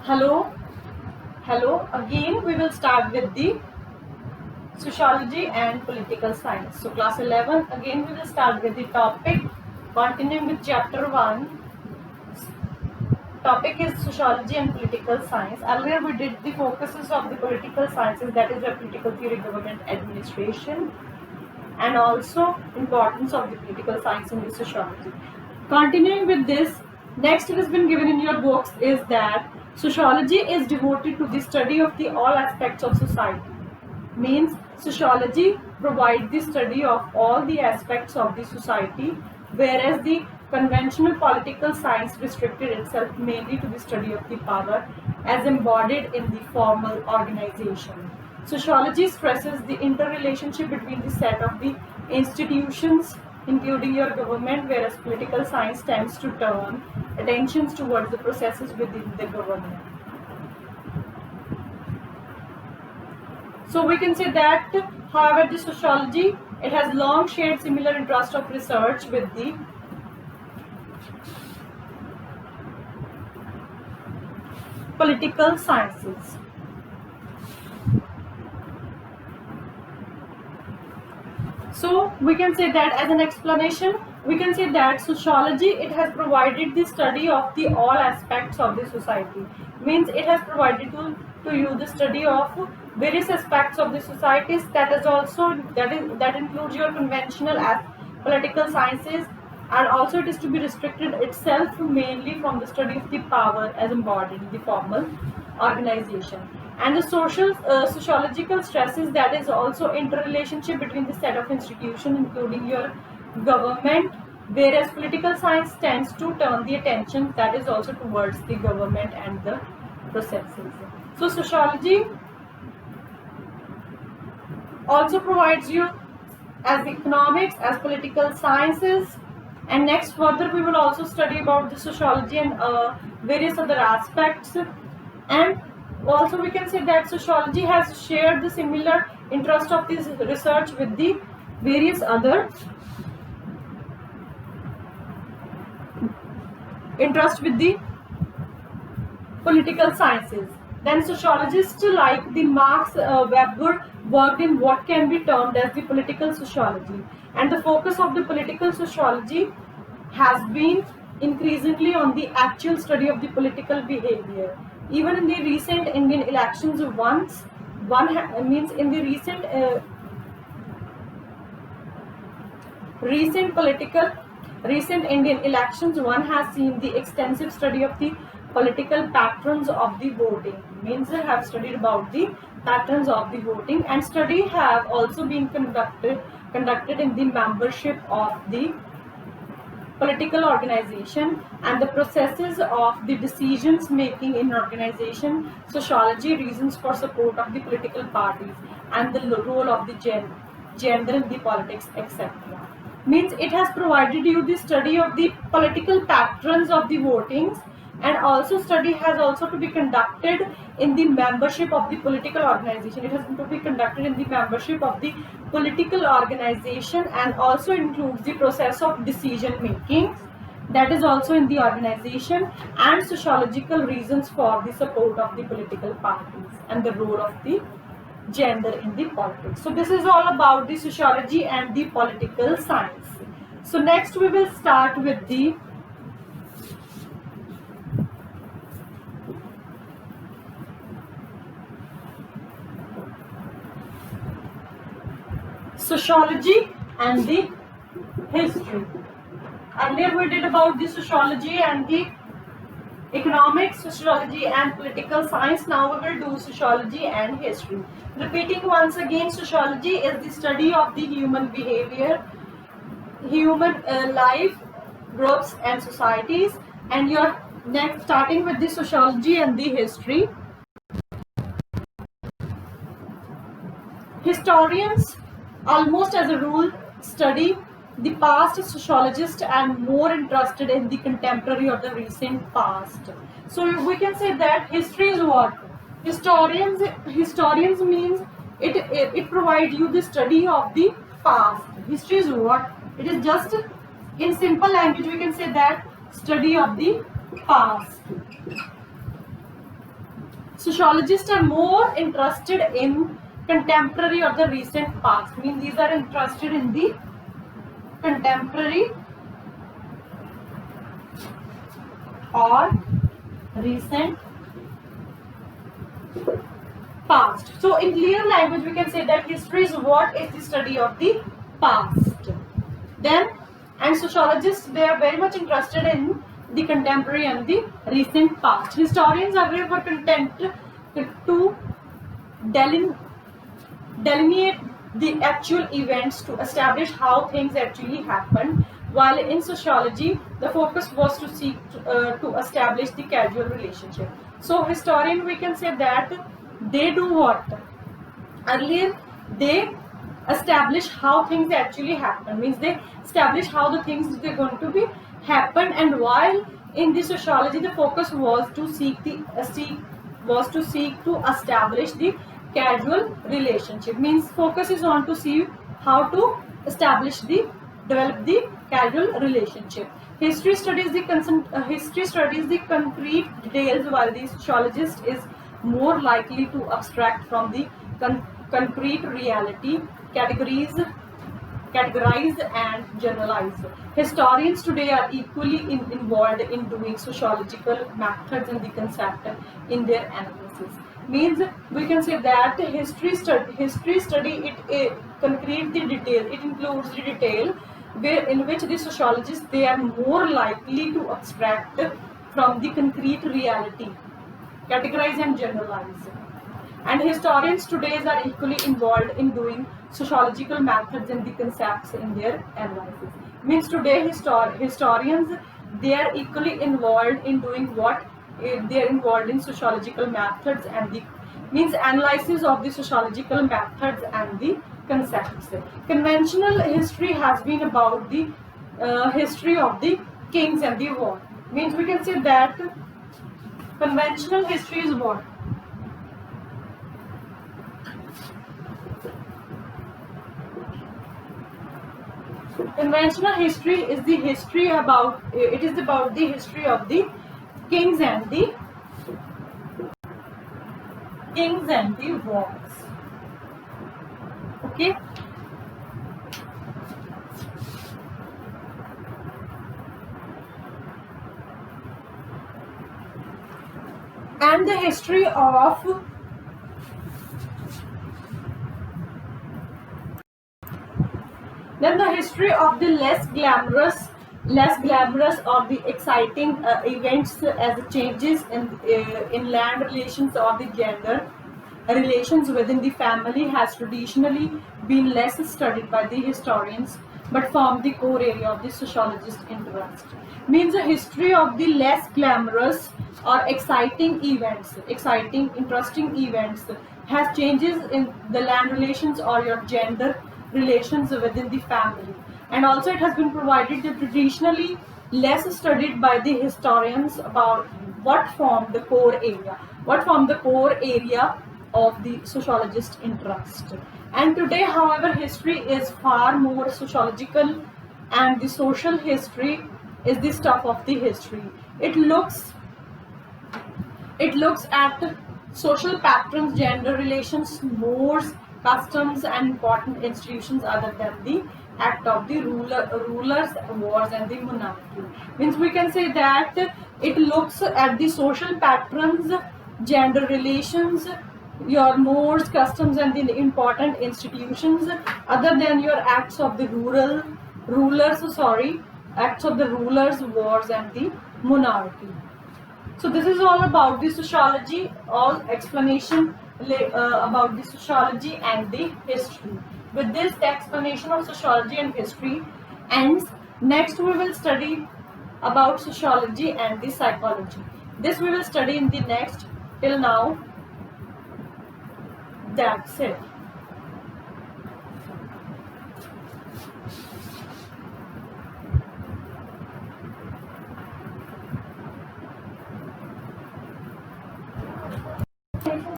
Hello, hello. Again, we will start with the sociology and political science. So, class 11. Again, we will start with the topic. Continuing with chapter 1. Topic is sociology and political science. Earlier, we did the focuses of the political sciences, that is, the political theory, government administration, and also importance of the political science in the sociology. Continuing with this, next it has been given in your books is that sociology is devoted to the study of the all aspects of society. Means sociology provides the study of all the aspects of the society, whereas the conventional political science restricted itself mainly to the study of the power as embodied in the formal organization. Sociology stresses the interrelationship between the set of the institutions, including your government, whereas political science tends to turn attentions towards the processes within the government. So we can say that, however, the sociology, it has long shared similar interest of research with the political sciences. So we can say that as an explanation, we can say that sociology, it has provided the study of the all aspects of the society. Means it has provided to you the study of various aspects of the societies. That is also that includes your conventional as political sciences, and also it is to be restricted itself mainly from the study of the power as embodied in the formal organization. And the sociological stresses, that is also interrelationship between the set of institutions, including your government, whereas political science tends to turn the attention, that is also towards the government and the processes. So sociology also provides you as economics, as political sciences, and next further we will also study about the sociology and various other aspects. And also we can say that sociology has shared the similar interest of this research with the various other interest with the political sciences. Then sociologists like the Marx Weber worked in what can be termed as the political sociology, and the focus of the political sociology has been increasingly on the actual study of the political behavior. Even in the recent Indian elections, means in the recent Indian elections, one has seen the extensive study of the political patterns of the voting. Means they have studied about the patterns of the voting, and study have also been conducted in the membership of the political organization and the processes of the decisions making in organization, sociology, reasons for support of the political parties, and the role of the gender in the politics, etc. Means it has provided you the study of the political patterns of the votings, and also study has also to be conducted in the membership of the political organization. It has to be conducted in the membership of the political organization, and also includes the process of decision making, that is also in the organization, and sociological reasons for the support of the political parties and the role of the gender in the politics. So this is all about the sociology and the political science. So next we will start with the sociology and the history. Earlier we did about the sociology and the economics, sociology and political science. Now we will do sociology and history. Repeating once again, sociology is the study of the human behavior, human life, groups and societies. And you're next starting with the sociology and the history. Historians, almost as a rule, study the past. Sociologists and more interested in the contemporary or the recent past. So we can say that history is what? Historians means it provides you the study of the past. History is what? It is just, in simple language we can say that, study of the past. Sociologists are more interested in contemporary or the recent past. Means these are interested in the contemporary or recent past. So in clear language we can say that history is what is the study of the past. Then, and sociologists, they are very much interested in the contemporary and the recent past. Historians are very content to delineate the actual events to establish how things actually happened, while in sociology the focus was to seek to establish the causal relationship. So historian, we can say that they do what? Earlier they establish how things actually happen, means they establish how the things they're going to be happen, and while in the sociology the focus was to seek to establish the causal relationship, means focus is on to see how to establish the develop the causal relationship. History studies the concrete details, while the sociologist is more likely to abstract from the concrete reality, categorize and generalize. Historians today are equally involved in doing sociological methods and the concept in their analysis. Means we can say that history study it concrete the detail. It includes the detail where in which the sociologists, they are more likely to abstract from the concrete reality, categorize and generalize. And historians today are equally involved in doing sociological methods and the concepts in their analysis. Means today historians, they are equally involved in doing what? They are involved in sociological methods and the means analysis of the sociological methods and the concepts. Conventional history has been about the history of the kings and the war. Means we can say that conventional history is what? Conventional history is the history about it is about the history of the kings and the wars. Okay. And the history of then the history of the less glamorous or the exciting events as changes in land relations or the gender relations within the family has traditionally been less studied by the historians, but form the core area of the sociologist interest. Means the history of the less glamorous or exciting, interesting events has changes in the land relations or your gender relations within the family, and also it has been provided that traditionally less studied by the historians about what form the core area of the sociologist interest. And today, however, history is far more sociological, and the social history is the stuff of the history. It looks at social patterns, gender relations, mores, customs, and important institutions other than the act of the rulers, wars, and the monarchy. Means we can say that it looks at the social patterns, gender relations, your mores, customs, and the important institutions other than your acts of the rulers, wars, and the monarchy. So this is all about the sociology, all explanation about the sociology and the history. With this, the explanation of sociology and history ends. Next, we will study about sociology and the psychology. This we will study in the next. Till now, that's it.